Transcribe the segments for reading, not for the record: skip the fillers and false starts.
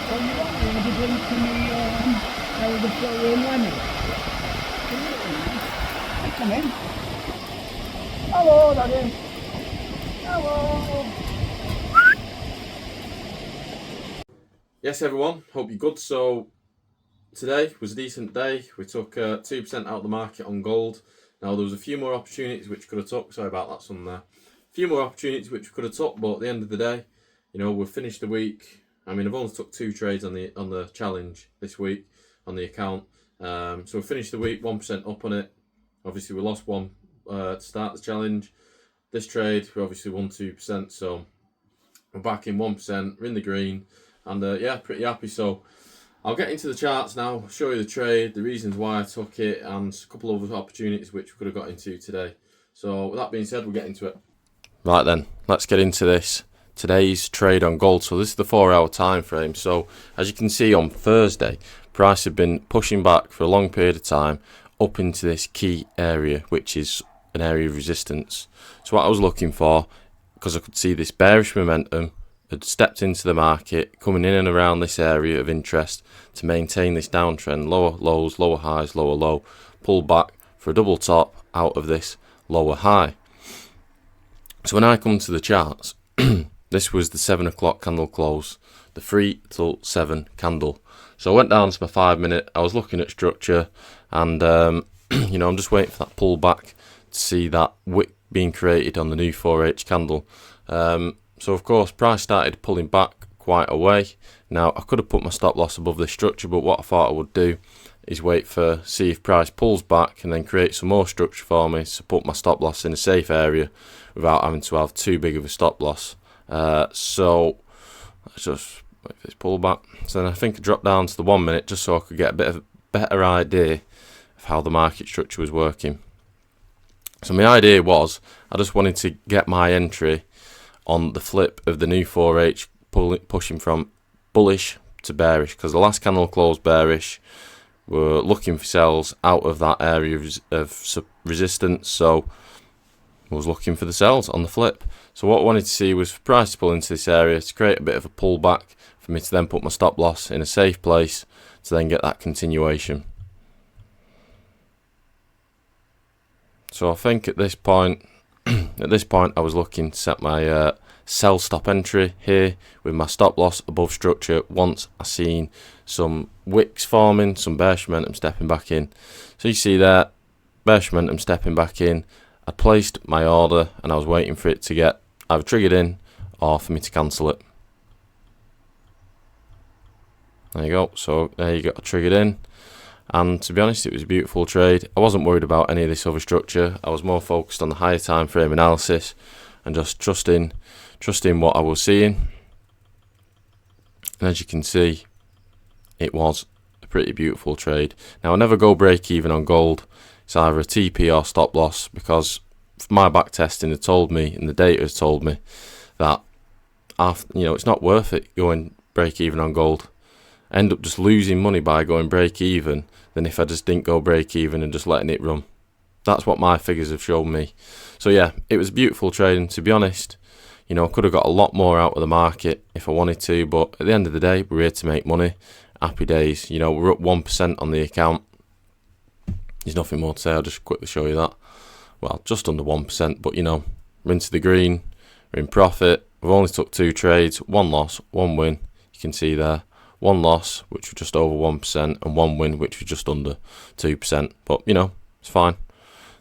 Well, you want me to drink to me, how the flow in lemon. Come in. Hello, Daddy. Hello. Yes, everyone, hope you're good. So today was a decent day. We took 2% out of the market on gold. Now there was a few more opportunities which could have took. Sorry about that, son. There, a few more opportunities which we could have took, but at the end of the day, we've finished the week. I mean, I've only took 2 trades on the challenge this week on the account. So we finished the week 1% up on it. Obviously, we lost one to start the challenge. This trade, we obviously won 2%. So we're back in 1%. We're in the green, and yeah, pretty happy. So I'll get into the charts now, show you the trade, the reasons why I took it, and a couple of other opportunities which we could have got into today. So with that being said, we'll get into it. Right then, let's get into this. Today's trade on gold. So this is the 4-hour time frame. So as you can see on Thursday, price had been pushing back for a long period of time up into this key area, which is an area of resistance. So what I was looking for, because I could see this bearish momentum had stepped into the market, coming in and around this area of interest to maintain this downtrend, lower lows, lower highs, lower low, pull back for a double top out of this lower high. So when I come to the charts, this was the 7 o'clock candle close, the 3 till 7 candle. So I went down to my 5-minute, I was looking at structure, and I'm just waiting for that pullback to see that wick being created on the new 4H candle. So of course price started pulling back quite a way. Now I could have put my stop loss above this structure, but what I thought I would do is wait for see if price pulls back and then create some more structure for me to put my stop loss in a safe area without having to have too big of a stop loss. So let's just wait for this pullback. So then I think I dropped down to the 1 minute just so I could get a bit of a better idea of how the market structure was working. So my idea was I just wanted to get my entry on the flip of the new 4H pushing from bullish to bearish, because the last candle closed bearish. We're looking for sells out of that area of resistance, so I was looking for the sells on the flip. So what I wanted to see was for price to pull into this area to create a bit of a pullback for me to then put my stop loss in a safe place to then get that continuation. So I think at this point I was looking to set my sell stop entry here with my stop loss above structure once I seen some wicks forming, some bearish momentum stepping back in. So you see there, bearish momentum stepping back in. I placed my order and I was waiting for it to get either triggered in or for me to cancel it. There you go. So there you got triggered in. And to be honest, it was a beautiful trade. I wasn't worried about any of this other structure. I was more focused on the higher time frame analysis and just trusting what I was seeing. And as you can see, it was a pretty beautiful trade. Now I never go break even on gold. It's either a TP or stop loss, because my back testing had told me and the data has told me that it's not worth it going break even on gold. I end up just losing money by going break even than if I just didn't go break even and just letting it run. That's what my figures have shown me. So yeah, it was a beautiful trade, and to be honest, I could have got a lot more out of the market if I wanted to, but at the end of the day, we're here to make money. Happy days. We're up 1% on the account. There's nothing more to say. I'll just quickly show you that. Well, just under 1%, but we're into the green. We're in profit. We've only took 2 trades, 1 loss, 1 win. You can see there. 1 loss, which was just over 1%, and 1 win, which was just under 2%. But, it's fine.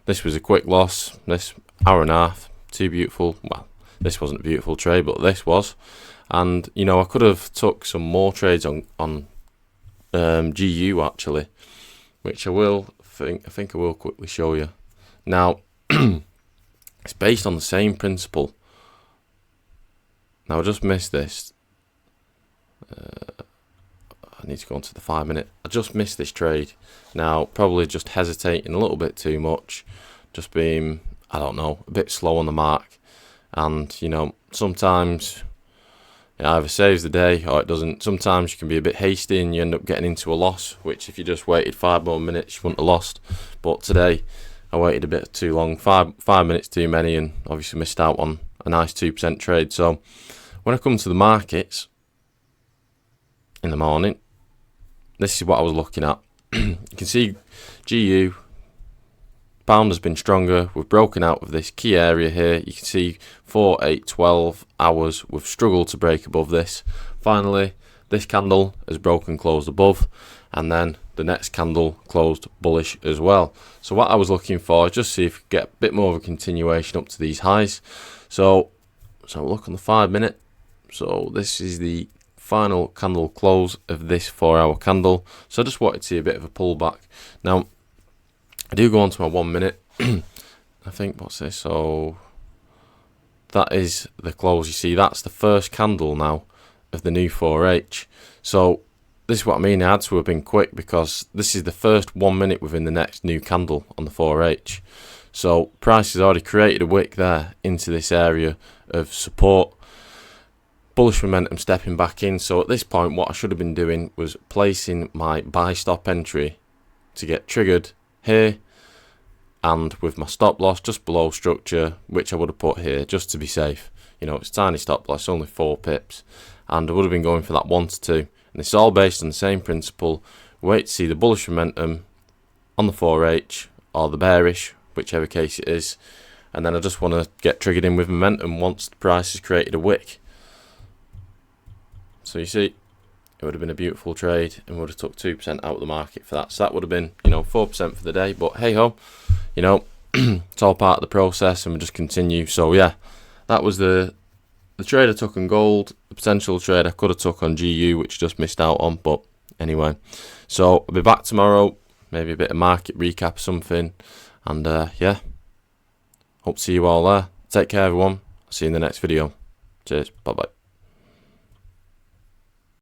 This was a quick loss. This hour and a half. Too beautiful. Well, this wasn't a beautiful trade, but this was. And, I could have took some more trades on GU, actually, which I think I will quickly show you. Now, it's based on the same principle. Now, I just missed this. I need to go on to the 5-minute. I just missed this trade. Now, probably just hesitating a little bit too much. Just being, I don't know, a bit slow on the mark. And, sometimes it either saves the day or it doesn't. Sometimes you can be a bit hasty and you end up getting into a loss, which if you just waited 5 more minutes, you wouldn't have lost. But today, I waited a bit too long. 5 minutes too many, and obviously missed out on a nice 2% trade. So when I come to the markets, in the morning, this is what I was looking at. You can see GU pound has been stronger. We've broken out of this key area here. You can see 4, 8, 12 hours. We've struggled to break above this. Finally, this candle has broken, closed above, and then the next candle closed bullish as well. So what I was looking for is just see if we could get a bit more of a continuation up to these highs. So look on the 5 minute. So this is the final candle close of this 4 hour candle. So I just wanted to see a bit of a pullback. Now I do go on to my 1 minute. I think, what's this? So that is the close. You see, that's the first candle now of the new 4H. So this is what I mean. I had to have been quick because this is the first 1 minute within the next new candle on the 4H. So price has already created a wick there into this area of support. Bullish momentum stepping back in. So at this point, what I should have been doing was placing my buy stop entry to get triggered here, and with my stop loss just below structure, which I would have put here just to be safe. You know, it's tiny stop loss, only 4 pips, and I would have been going for that 1 to 2. And it's all based on the same principle. Wait to see the bullish momentum on the 4H or the bearish, whichever case it is, and then I just want to get triggered in with momentum once the price has created a wick. So you see, it would have been a beautiful trade, and we would have took 2% out of the market for that. So that would have been, 4% for the day. But hey ho, it's all part of the process, and we just continue. So yeah, that was the trade I took on gold. The potential trade I could have took on GU, which I just missed out on. But anyway, so I'll be back tomorrow. Maybe a bit of market recap or something. And yeah, hope to see you all there. Take care, everyone. I'll see you in the next video. Cheers. Bye bye.